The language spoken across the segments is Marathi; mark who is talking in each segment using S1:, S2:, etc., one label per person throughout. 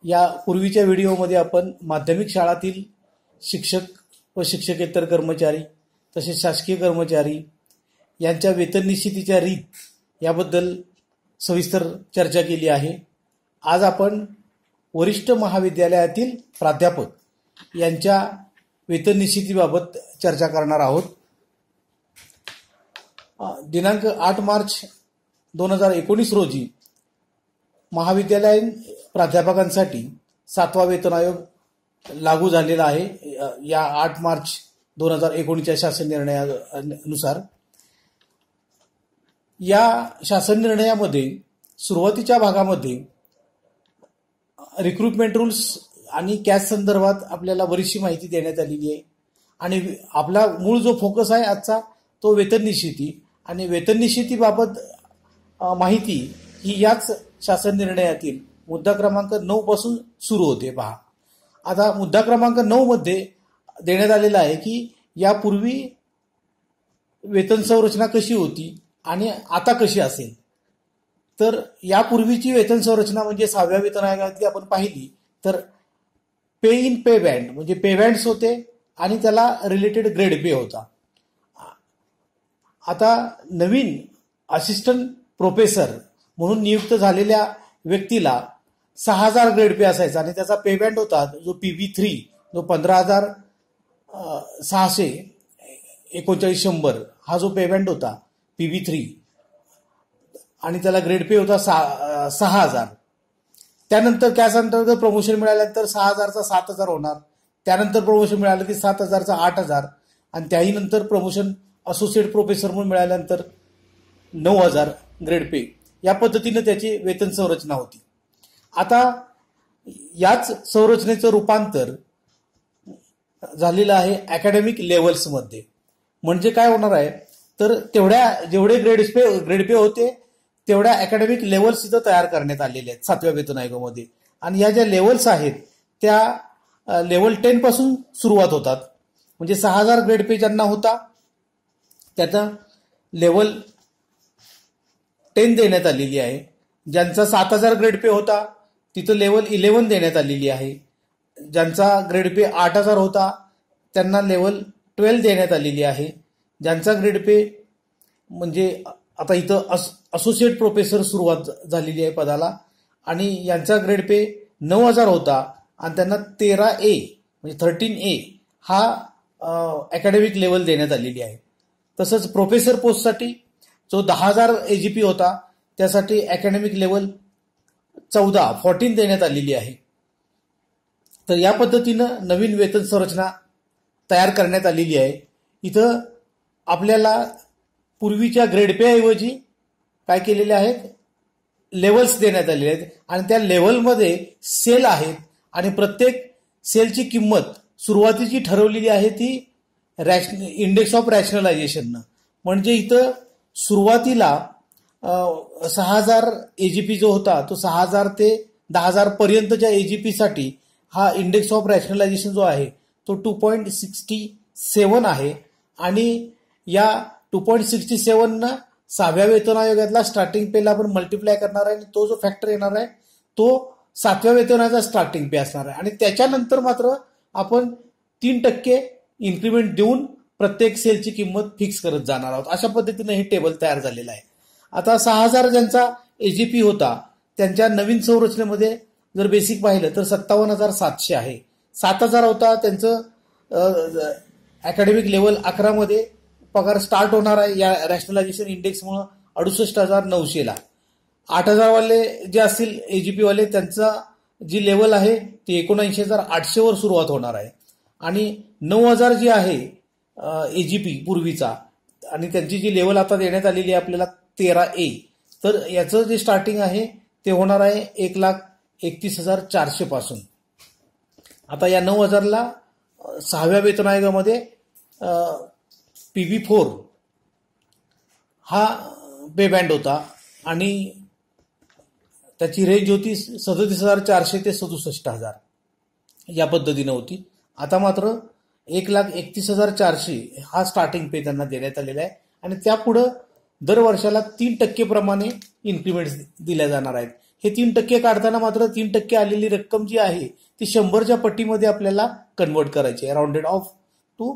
S1: या पूर्वीच्या व्हिडिओमध्ये आपण माध्यमिक शाळातील शिक्षक व शिक्षकेतर कर्मचारी तसेच शासकीय कर्मचारी यांच्या वेतन निश्चितीच्या रीत याबद्दल सविस्तर चर्चा केली आहे। आज आपण वरिष्ठ महाविद्यालयातील प्राध्यापक यांच्या वेतन निश्चितीबाबत चर्चा करणार आहोत। दिनांक 8 मार्च 2019 रोजी महाविद्यालयीन प्राध्यापकांसाठी 7वा वेतन आयोग लागू झालेला आहे। या 8 मार्च 2019च्या शासन निर्णयानुसार या शासन निर्णयामध्ये सुरुवातीच्या भागामध्ये रिक्रुटमेंट रूल्स आणि कॅस्ट संदर्भात आपल्याला बरीचशी माहिती देण्यात आलेली आहे आणि आपला मूळ जो फोकस आहे आजचा तो वेतन निश्चिती आणि वेतन निश्चितीबाबत माहिती ही याच शासन निर्णयातील मुद्दा क्रमांक 9 पासून सुरू होते। पहा, आता मुद्दा क्रमांक 9 मध्ये देण्यात आलेला आहे की यापूर्वी वेतन संरचना कशी होती आणि आता कशी असेल। तर यापूर्वीची वेतन संरचना म्हणजे 6व्या वेतन आयोगातली आपण पाहिली तर पे इन पे बँड म्हणजे पे बँड्स होते आणि त्याला रिलेटेड ग्रेड पे होता। आता नवीन असिस्टंट प्रोफेसर म्हणून नियुक्त झालेल्या व्यक्तीला 6000 ग्रेड पे असायचा आणि त्याचा पे बँड होता जो PB3 जो 15,600 हा जो पे बँड होता PB3 आणि त्याला ग्रेड पे होता 6000। त्यानंतर कॅस्ट अंतर्गत प्रमोशन मिळाल्यानंतर 6000 चा 7000 होणार, त्यानंतर प्रमोशन मिळालं की 7000 चा 8000 आणि त्याही नंतर प्रमोशन असोसिएट प्रोफेसर म्हणून मिळाल्यानंतर 9000 ग्रेड पे। या पद्धतीने त्याची वेतन संरचना होती। आता याच संरचनेचं रूपांतर झालेलं आहे अकॅडमिक लेव्हल्समध्ये। म्हणजे काय होणार आहे तर जेवढे ग्रेड पे होते तेवढ्या अकॅडमिक लेव्हल्स इथं तयार करण्यात आलेले आहेत 7व्या वेतन आयोगामध्ये आणि या ज्या लेव्हल्स आहेत त्या लेव्हल 10 पासून सुरुवात होतात। म्हणजे 6000 ग्रेड पे ज्यांना होता त्याचा लेव्हल 10 देण्यात आलेली आहे। ज्यांचा 7000 ग्रेड पे होता तिथं लेव्हल 11 देण्यात आलेली आहे। ज्यांचा ग्रेड पे 8000 होता त्यांना लेव्हल 12 देण्यात आलेली आहे। ज्यांचा ग्रेड पे म्हणजे आता इथं असोसिएट प्रोफेसर सुरुवात झालेली आहे पदाला आणि यांचा ग्रेड पे 9000 होता आणि त्यांना 13A म्हणजे 13A हा अकॅडमिक लेव्हल देण्यात आलेली आहे। तसंच प्रोफेसर पोस्टसाठी जो 10000 AGP होता त्यासाठी अकॅडमिक लेव्हल 14 देण्यात आलेली आहे। तर या पद्धतीनं नवीन वेतन संरचना तयार करण्यात आलेली आहे। इथं आपल्याला पूर्वीच्या ग्रेड पे ऐवजी काय केलेले आहेत लेव्हल्स देण्यात आलेले आहेत आणि त्या लेव्हलमध्ये सेल आहेत आणि प्रत्येक सेलची किंमत सुरुवातीची ठरवलेली आहे ती इंडेक्स ऑफ रॅशनलायझेशननं। म्हणजे इथं सुरुवातीला 6000 AGP जो होता तो 6000 ते 10000 पर्यंतच्या AGP साठी हा इंडेक्स ऑफ रॅशनलायझेशन जो आहे तो 2.67 आहे आणि या 2.67 न 6व्या वेतन आयोगातला स्टार्टिंग पेला आपण मल्टिप्लाय करणार आहे आणि तो जो फॅक्टर येणार आहे तो 7व्या वेतन आयोगाचा स्टार्टिंग पे असणार आहे आणि त्याच्यानंतर मात्र आपण 3% इन्क्रिमेंट देऊन प्रत्येक सेलची किंमत फिक्स करत जाणार आहोत। अशा पद्धतीने हे टेबल तयार झालेलं आहे। आता 6000 ज्यांचा AGP होता त्यांच्या नवीन संरचनेमध्ये जर बेसिक पाहिलं तर 57700 आहे। 7000 होता त्यांचं अकॅडमिक लेव्हल 11 मध्ये पगार स्टार्ट होणार आहे या रॅशनलायझेशन इंडेक्समुळे 68900 ला। 8000 वाले जे असतील AGP वाले त्यांचा जी लेव्हल आहे ती 79800 वर सुरुवात होणार आहे आणि 9000 जी आहे AGP पूर्वीचा आणि त्यांची जी लेव्हल आता देण्यात आलेली आहे आपल्याला 13A तर याचं जे स्टार्टिंग आहे ते होणार आहे 1,31,400 पासून। आता या 9000 ला 6व्या वेतन आयोगामध्ये PB4 हा पे बँड होता आणि त्याची रेंज होती 37,400 ते 67,000 या पद्धतीने होती। आता मात्र 1,31,400 हा स्टार्टिंग पे त्यांना देण्यात आलेला आहे आणि त्यापुढे दर वर्षाला 3% प्रमाणे इन्क्रिमेंट्स दिल्या जाणार आहेत। हे 3% काढताना मात्र 3% आलेली रक्कम जी आहे ती 100च्या पट्टीमध्ये आपल्याला कन्वर्ट करायची आहे, राऊंडेड ऑफ टू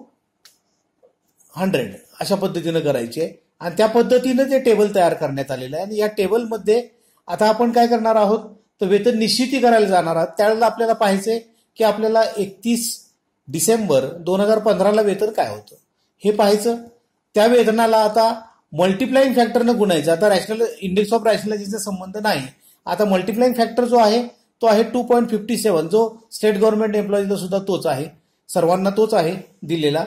S1: 100 अशा पद्धतीनं करायची आहे. आणि त्या पद्धतीनं ते टेबल तयार करण्यात आलेलं आहे. आणि या टेबलमध्ये आता आपण काय करणार आहोत, तर वेतन निश्चिती करायला जाणार आहात. त्यावेळेला आपल्याला पाहायचंय की आपल्याला 31 डिसेंबर 2015ला वेतन काय होतं हे पाहायचं. त्या वेतनाला आता मल्टिप्लाइंग फॅक्टरनं गुणायचं. आता रॅशनल इंडेक्स ऑफ रॅशनलायझेशनचा संबंध नाही. आता मल्टिप्लाइंग फॅक्टर जो आहे तो आहे 2.57, जो स्टेट गव्हर्नमेंट एम्प्लॉईजला सुद्धा तोच आहे, सर्वांना तोच आहे दिलेला.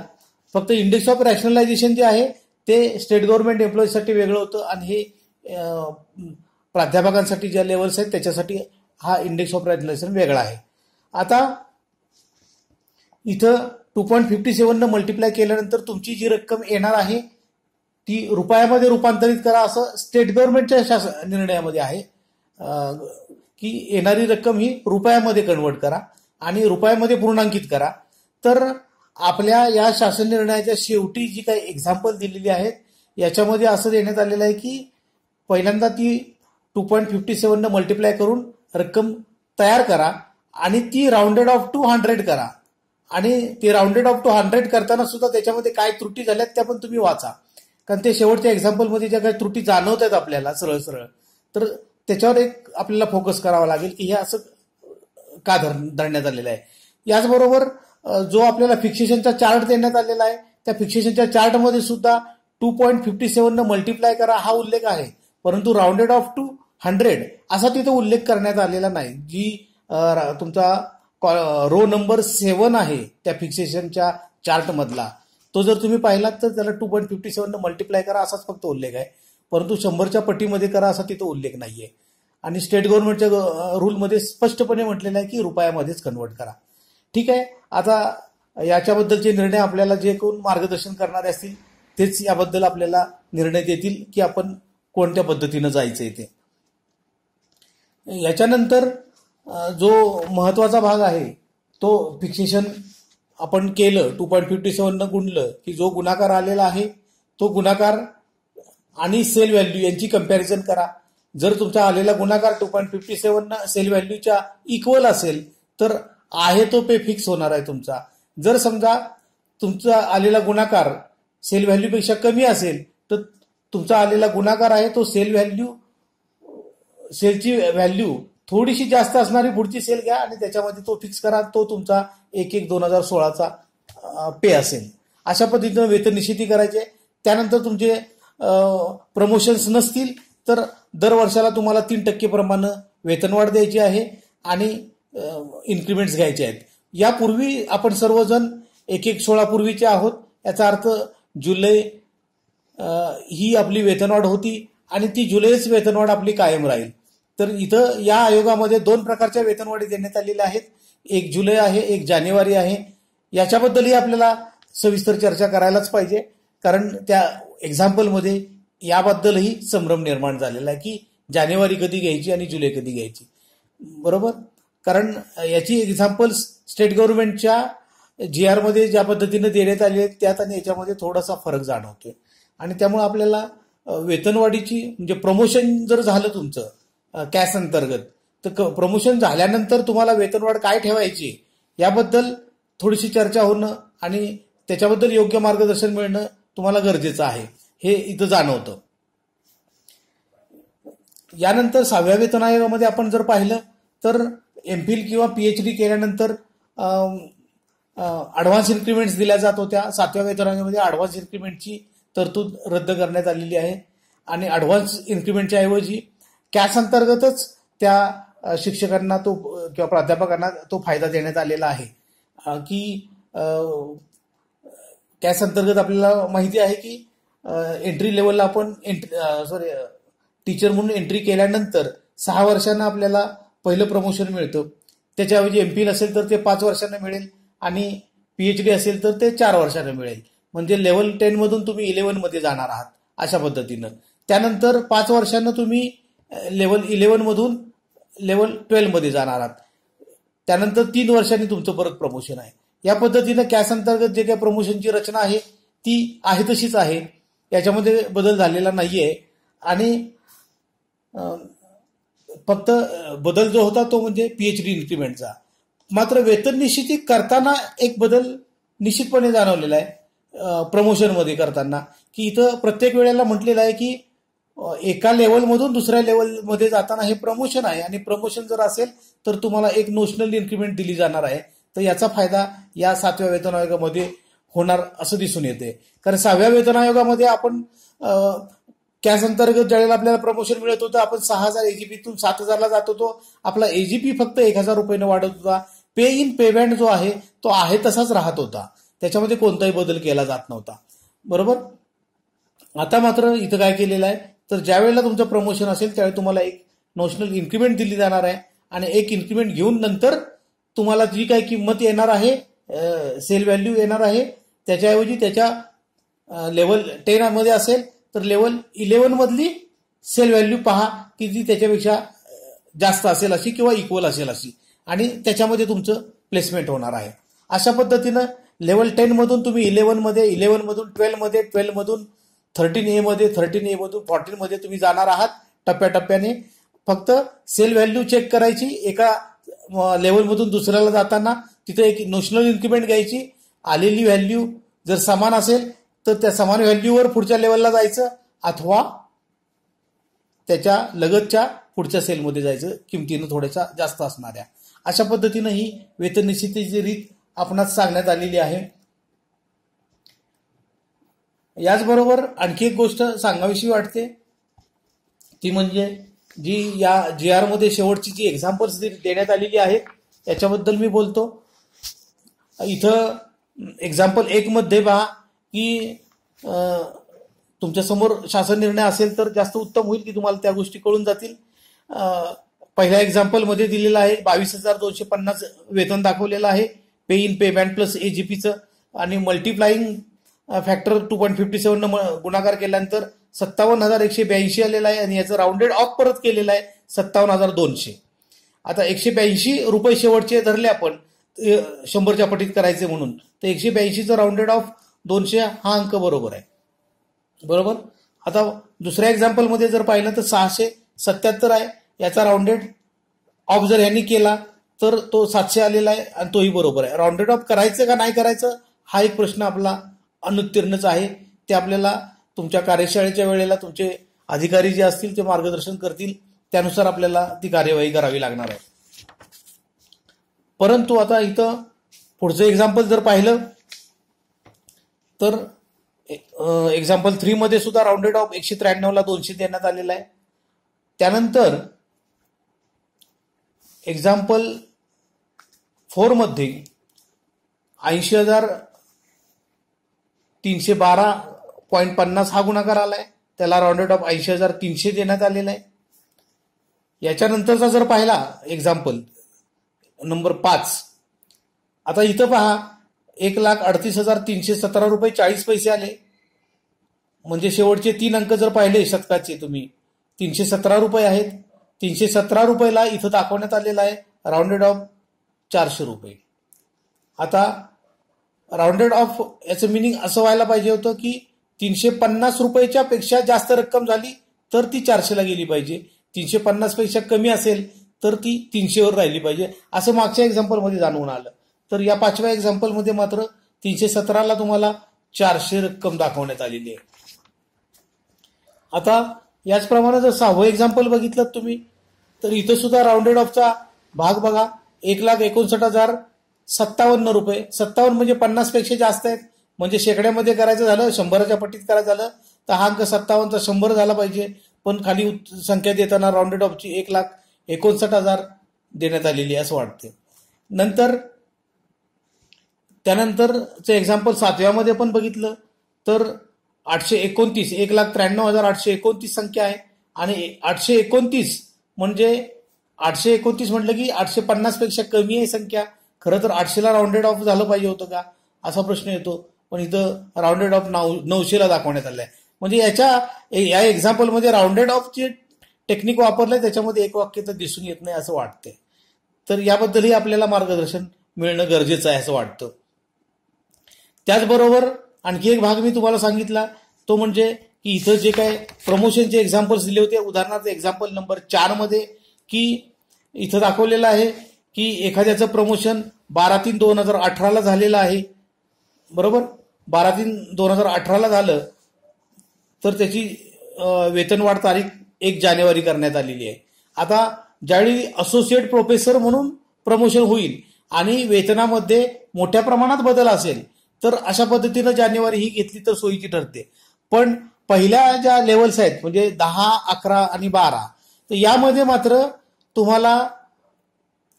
S1: फक्त इंडेक्स ऑफ रॅशनलायझेशन जे आहे ते स्टेट गव्हर्नमेंट एम्प्लॉईजसाठी वेगळं होतं आणि हे प्राध्यापकांसाठी ज्या लेवल्स आहेत त्याच्यासाठी हा इंडेक्स ऑफ रॅशनलायझेशन वेगळा आहे. आता इथं 2.57 न मल्टिप्लाय केल्यानंतर तुमची जी रक्कम येणार आहे ती रुपयामध्ये रूपांतरित करा, असं स्टेट गव्हर्नमेंटच्या निर्णयामध्ये आहे की येणारी रक्कम ही रुपयामध्ये कन्वर्ट करा आणि रुपयामध्ये पूर्णांकित करा. तर आपल्या या शासन निर्णयाच्या शेवटी जी काही एक्झाम्पल दिलेली आहेत याच्यामध्ये असं देण्यात आलेलं आहे की पहिल्यांदा ती 2.57 न मल्टिप्लाय करून रक्कम तयार करा आणि ती राऊंडेड ऑफ टू 100 करा. आणि ते राऊंडेड ऑफ टू 100 करताना सुद्धा त्याच्यामध्ये काय त्रुटी झाल्यात त्या पण तुम्ही वाचा, कारण ते शेवटच्या एक्झाम्पलमध्ये ज्या काही त्रुटी जाणवत आहेत आपल्याला सरळ सरळ, तर त्याच्यावर एक आपल्याला फोकस करावा लागेल की हे असं का धरण्यात आलेलं आहे. याचबरोबर जो आपल्याला फिक्सेशनचा चार्ट देण्यात आलेला आहे त्या फिक्सेशनच्या चार्टमध्ये सुद्धा 2.57 न मल्टिप्लाय करा हा उल्लेख आहे, परंतु राऊंडेड ऑफ टू 100 असा तिथे उल्लेख करण्यात आलेला नाही. जी तुमचा रो नंबर 7 आहे त्या फिक्सेशनच्या चार्ट मधला, तो जर तुम्ही पाहिलात तर त्याला 2.57 न मल्टिप्लाय करा असाच फक्त उल्लेख आहे, परंतु 100च्या पट्टीमध्ये करा असा तिथे उल्लेख नाहीये. आणि स्टेट गव्हर्नमेंटच्या रूलमध्ये स्पष्टपणे म्हटलेलं आहे की रुपयामध्येच कन्वर्ट करा. ठीक आहे. आता याच्याबद्दलचे निर्णय आपल्याला जे कोण मार्गदर्शन करणारे असतील तेच याबद्दल आपल्याला निर्णय देतील की आपण कोणत्या पद्धतीनं जायचं ते. याच्यानंतर जो महत्वाचा भाग आहे तो फिक्सेशन आपण केलं 2.57 न गुणलं की जो गुणाकार आलेला आहे तो गुणाकार आणि सेल व्हॅल्यू यांची कंपॅरिझन करा. जर तुमचा आलेला गुणाकार 2.57 न सेल व्हॅल्यूच्या इक्वल असेल तर आहे तो पे फिक्स होणार आहे तुमचा. जर समजा तुमचा आलेला गुणाकार सेल व्हॅल्यूपेक्षा कमी असेल तर तुमचा आलेला गुणाकार आहे तो सेलची व्हॅल्यू थोडीशी जास्त असणारी पुढची सेल घ्या आणि त्याच्यामध्ये तो फिक्स करा, तो तुमचा 1/1/2016चा पे असेल. अशा पद्धतीनं वेतन निश्चिती करायचे. त्यानंतर तुमचे प्रमोशन्स नसतील तर दर वर्षाला तुम्हाला 3% प्रमाणे वेतनवाढ द्यायची आहे आणि इन्क्रिमेंट्स घ्यायचे आहेत. यापूर्वी आपण सर्वजण 1/1/16 पूर्वीचे आहोत, याचा अर्थ जुलै ही आपली वेतनवाढ होती आणि ती जुलैच वेतनवाढ आपली कायम राहील. तर इथं या आयोगामध्ये 2 प्रकारच्या वेतनवाढी देण्यात आलेल्या आहेत, 1 जुलै आहे, 1 जानेवारी आहे. याच्याबद्दलही आपल्याला सविस्तर चर्चा करायलाच पाहिजे, कारण त्या एक्झाम्पलमध्ये याबद्दलही संभ्रम निर्माण झालेला आहे की जानेवारी कधी घ्यायची आणि जुलै कधी घ्यायची. बरोबर, कारण याची एक्झाम्पल्स स्टेट गव्हर्नमेंटच्या GR मध्ये ज्या पद्धतीने देण्यात आले आहेत त्यात आणि याच्यामध्ये थोडासा फरक जाणवतोय. आणि त्यामुळे आपल्याला वेतनवाढीची म्हणजे प्रमोशन जर झालं तुमचं कॅश अंतर्गत तर प्रमोशन झाल्यानंतर तुम्हाला वेतनवाढ काय ठेवायची याबद्दल थोडीशी चर्चा होणं आणि त्याच्याबद्दल योग्य मार्गदर्शन मिळणं तुम्हाला गरजेचं आहे, हे इथं जाणवतं. यानंतर 6व्या वेतन आयोगामध्ये आपण जर पाहिलं तर एमफिल किंवा PhD केल्यानंतर ॲडव्हान्स इन्क्रिमेंट्स दिल्या जात होत्या. 7व्या वेतन आयोगामध्ये ॲडव्हान्स इन्क्रिमेंटची तरतूद रद्द करण्यात आलेली आहे आणि ॲडव्हान्स इन्क्रिमेंटच्या ऐवजी कॅश अंतर्गतच त्या शिक्षकांना तो किंवा प्राध्यापकांना तो फायदा देण्यात आलेला आहे की कॅश अंतर्गत आपल्याला माहिती आहे की एंट्री लेवलला आपण टीचर म्हणून एंट्री केल्यानंतर 6 वर्षांना आपल्याला पहिलं प्रमोशन मिळतं. त्याच्याऐवजी एमफिल असेल तर ते 5 वर्षांना मिळेल आणि PhD असेल तर ते 4 वर्षांना मिळेल. म्हणजे लेवल 10 मधून तुम्ही 11 मध्ये जाणार आहात अशा पद्धतीनं. त्यानंतर 5 वर्षांना तुम्ही लेवल 11 मधून लेवल 12 मध्ये जाणार आहात. त्यानंतर 3 वर्षांनी तुमचं परत प्रमोशन आहे. या पद्धतीनं कॅश अंतर्गत जे काही प्रमोशनची रचना आहे ती आहे तशीच आहे, याच्यामध्ये बदल झालेला नाहीये. आणि फक्त बदल जो होता तो म्हणजे पीएचडी इन्क्रिमेंटचा. मात्र वेतन निश्चिती करताना एक बदल निश्चितपणे जाणवलेला आहे प्रमोशनमध्ये करताना, की इथं प्रत्येक वेळेला म्हटलेलं आहे की एका लेवलमधून दुसऱ्या लेवलमध्ये जाताना हे प्रमोशन आहे, आणि प्रमोशन जर असेल तर तुम्हाला एक नोशनल इन्क्रिमेंट दिली जाणार आहे. तर याचा फायदा या 7व्या वेतन आयोगामध्ये होणार असं दिसून येते. कारण 6व्या वेतन आयोगामध्ये आपण कॅश अंतर्गत ज्यावेळेला आपल्याला प्रमोशन मिळत होतं, आपण 6,000 एजीपीतून 7,000ला जात होतो. आपला एजीपी फक्त 1,000 रुपयाने वाढत होता. पे इन पेबँड जो आहे तो आहे तसाच राहत होता, त्याच्यामध्ये कोणताही बदल केला जात नव्हता. बरोबर. आता मात्र इथं काय केलेलं आहे, तर ज्या वेळेला तुमचं प्रमोशन असेल त्यावेळी तुम्हाला एक नोशनल इन्क्रिमेंट दिली जाणार आहे, आणि एक इन्क्रिमेंट घेऊन नंतर तुम्हाला जी काही किंमत येणार आहे, सेल व्हॅल्यू येणार आहे, त्याच्याऐवजी त्याच्या लेवल 10 मध्ये असेल तर लेवल 11 मधली सेल व्हॅल्यू पहा की ती त्याच्यापेक्षा जास्त असेल अशी किंवा इक्वल असेल अशी, आणि त्याच्यामध्ये तुमचं प्लेसमेंट होणार आहे. अशा पद्धतीनं लेवल 10 मधून तुम्ही 11 मध्ये, 11 मधून 12 मध्ये, 12 मधून 13A मध्ये, 13A मधून 14 मध्ये तुम्ही जाणार आहात टप्प्याटप्प्याने. फक्त सेल व्हॅल्यू चेक करायची एका लेवलमधून दुसऱ्याला जाताना, तिथे एक नोशनल इन्क्रिमेंट घ्यायची, आलेली व्हॅल्यू जर समान असेल तर त्या समान व्हॅल्यूवर पुढच्या लेवलला जायचं, अथवा त्याच्या लगतच्या पुढच्या सेलमध्ये जायचं, किमतीनं थोड्याशा जास्त असणाऱ्या. अशा पद्धतीनं ही वेतन निश्चितीची रीत आपणास सांगण्यात आलेली आहे. याचबरोबर आणखी एक गोष्ट सांगावीशी वाटते, ती म्हणजे जी या GR मध्ये शेवटची जी एक्झाम्पल्स देण्यात आलेली आहेत याच्याबद्दल मी बोलतो. इथं एक्झाम्पल 1 मध्ये पहा की तुमच्यासमोर शासन निर्णय असेल तर जास्त उत्तम होईल की तुम्हाला त्या गोष्टी कळून जातील. पहिल्या एक्झाम्पलमध्ये दिलेलं आहे 22,250 वेतन दाखवलेलं आहे पे इन पे बँड प्लस एजीपीचं, आणि मल्टिप्लाइंग फॅक्टर 2.57 न गुणाकार केल्यानंतर 57,182 आलेला आहे, आणि याचं राऊंडेड ऑफ परत केलेलं आहे 57,200. आता 182 रुपये शेवटचे धरले आपण 100च्या पटीत करायचे म्हणून, तर 182चं राऊंडेड ऑफ 200 हा अंक बरोबर आहे. बरोबर. आता दुसऱ्या एक्झाम्पलमध्ये जर पाहिलं तर 677 आहे, याचा राऊंडेड ऑफ जर यांनी केला तर तो 700 आलेला आहे, आणि तोही बरोबर आहे. राऊंडेड ऑफ करायचं का नाही करायचं हा एक प्रश्न आपला अनुत्तीर्णच आहे. ते आपल्याला तुमच्या कार्यशाळेच्या वेळेला तुमचे अधिकारी जे असतील ते मार्गदर्शन करतील, त्यानुसार आपल्याला ती कार्यवाही करावी लागणार आहे. परंतु आता इथं पुढचं एक्झाम्पल जर पाहिलं तर एक्झाम्पल 3 मध्ये सुद्धा राऊंडेड ऑफ 193ला 200 देण्यात आलेला आहे. त्यानंतर एक्झाम्पल 4 मध्ये 80,312.50 हा गुणाकार आलाय, त्याला राऊंडेड ऑफ 80,300 देण्यात आलेला आहे. याच्यानंतरचा जर पाहिला एक्झाम्पल नंबर 5, आता इथं पहा 1,38,317 रुपये 40 पैसे आले, म्हणजे शेवटचे 3 अंक जर पाहिले शतकाचे तुम्ही 317 रुपये आहेत. 317 रुपयाला इथं दाखवण्यात आलेला आहे राऊंडेड ऑफ 400 रुपये. आता राऊंडेड ऑफ याचं मिनिंग असं व्हायला पाहिजे होतं की 350 रुपयाच्या पेक्षा जास्त रक्कम झाली तर ती 400ला गेली पाहिजे, 350 पेक्षा कमी असेल तर ती 300वर राहिली पाहिजे, असं मागच्या एक्झाम्पलमध्ये जाणवून आलं. तर या 5व्या एक्झाम्पलमध्ये मात्र 317ला तुम्हाला 400 रक्कम दाखवण्यात आलेली आहे. आता याचप्रमाणे जर 6वं एक्झाम्पल बघितलं तुम्ही तर इथं सुद्धा राऊंडेड ऑफचा भाग बघा 1,59,057 रुपये. 57 म्हणजे 50 पेक्षा जास्त आहेत, म्हणजे शेकड्यामध्ये करायचं झालं 100च्या पट्टीत करायचं झालं तर हा अंक 57चा 100 झाला पाहिजे, पण खाली संख्या देताना राऊंडेड ऑफची 1,59,000 देण्यात आलेली असं वाटते. त्यानंतरचं एक्झाम्पल 7व्यामध्ये पण बघितलं तर 829 1,93,829 संख्या आहे, आणि 829 म्हणजे 829 म्हटलं की 850 पेक्षा कमी आहे संख्या. खरं तर 800ला राऊंडेड ऑफ झालं पाहिजे होतं का असा प्रश्न येतो, पण इथं राऊंडेड ऑफ 900ला दाखवण्यात आलं आहे. म्हणजे या एक्झाम्पलमध्ये राऊंडेड ऑफ जे टेक्निक वापरलंय त्याच्यामध्ये एक वाक्य तर दिसून येत नाही असं वाटतंय. तर याबद्दलही आपल्याला मार्गदर्शन मिळणं गरजेचं आहे असं वाटतं. त्याचबरोबर आणखी एक भाग मी तुम्हाला सांगितला तो म्हणजे की इथं जे काय प्रमोशनचे एक्झाम्पल्स दिले होते, उदाहरणार्थ एक्झाम्पल नंबर 4 मध्ये की इथं दाखवलेलं आहे की एखाद्याचं प्रमोशन 12/3/2018 झालेलं आहे, बरोबर. 12/3/2018 झालं तर त्याची वेतनवाढ तारीख 1 जानेवारी करण्यात आलेली आहे. आता ज्यावेळी असोसिएट प्रोफेसर म्हणून प्रमोशन होईल आणि वेतनामध्ये मोठ्या प्रमाणात बदल असेल तर अशा पद्धतीनं जानेवारी ही घेतली तर सोयीची ठरते. पण पहिल्या ज्या लेवल्स आहेत म्हणजे 10, 11 आणि 12 तर यामध्ये मात्र तुम्हाला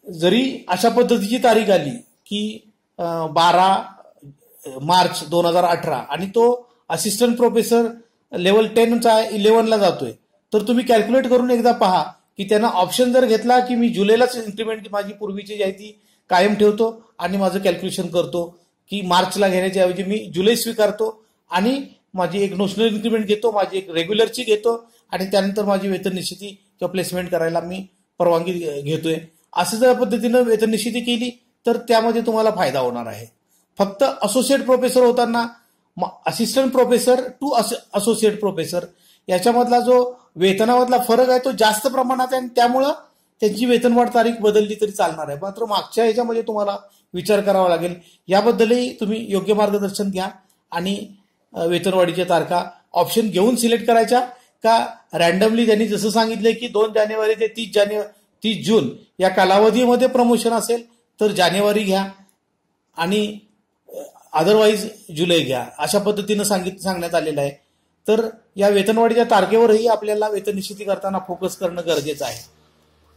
S1: जरी अशा पद्धतीची तारीख आली की 12 मार्च 2018 आणि तो असिस्टंट प्रोफेसर लेवल 10चा 11ला जातोय, तर तुम्ही कॅल्क्युलेट करून एकदा पहा की त्यांना ऑप्शन जर घेतला की मी जुलैलाच इन्क्रीमेंट माझी पूर्वीची जी आहे ती कायम ठेवतो आणि माझं कॅल्क्युलेशन करतो की मार्चला घेण्याच्या ऐवजी मी जुलै स्वीकारतो आणि माझी एक नोशनल इन्क्रीमेंट घेतो, माझी एक रेग्युलरची घेतो आणि त्यानंतर माझी वेतन निश्चिती किंवा प्लेसमेंट करायला मी परवानगी घेतोय, असं जर पद्धतीनं वेतन निश्चिती केली तर त्यामध्ये तुम्हाला फायदा होणार आहे. फक्त असोसिएट प्रोफेसर होताना assistant professor to associate professor याच्यामधला जो वेतनामधला फरक आहे तो जास्त प्रमाणात आहे आणि त्यामुळं त्यांची वेतनवाढ तारीख बदलली तरी चालणार आहे. मात्र मागच्या ह्याच्यामध्ये तुम्हाला विचार करावा लागेल. याबद्दलही तुम्ही योग्य मार्गदर्शन घ्या आणि वेतनवाढीच्या तारखा ऑप्शन घेऊन सिलेक्ट करायच्या का रॅन्डमली त्यांनी जसं सांगितलंय की 2 जानेवारी ते 30 जून या कालावधीमध्ये प्रमोशन असेल तर जानेवारी घ्या आणि अदरवाईज जुलै घ्या, अशा पद्धतीनं सांगण्यात आलेलं आहे. तर या वेतनवाढीच्या तारखेवरही आपल्याला वेतन निश्चिती करताना फोकस करणं गरजेचं आहे.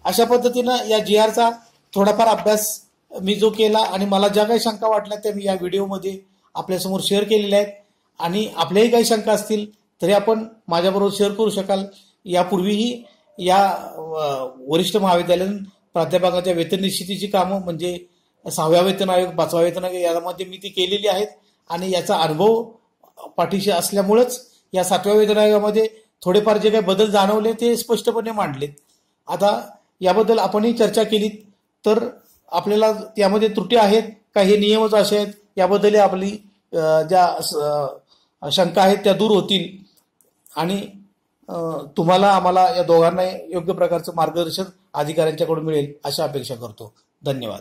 S1: अशा पद्धतीनं या GRचा थोडाफार अभ्यास मी जो केला आणि मला ज्या काही शंका वाटल्या त्या मी या व्हिडिओमध्ये आपल्यासमोर शेअर केलेल्या आहेत आणि आपल्याही काही शंका असतील तरी आपण माझ्याबरोबर शेअर करू शकाल. यापूर्वीही या वरिष्ठ महाविद्यालयीन प्राध्यापकाच्या वेतन निश्चितीची कामं म्हणजे 6व्या वेतन आयोग, 5वा वेतन आयोग यामध्ये मी ती केलेली आहेत आणि याचा अनुभव पाठीशी असल्यामुळेच या 7व्या वेतन आयोगामध्ये थोडेफार जे काही बदल जाणवले ते स्पष्टपणे मांडलेत. आता याबद्दल आपणही चर्चा केली तर आपल्याला यामध्ये त्रुटी आहेत का हे नियमच असे आहेत याबद्दल आपली ज्या शंका आहेत त्या दूर होतील आणि तुम्हाला आम्हाला या दोघांना योग्य प्रकारचं मार्गदर्शन अधिकाऱ्यांच्याकडून मिळेल अशा अपेक्षा करतो. धन्यवाद.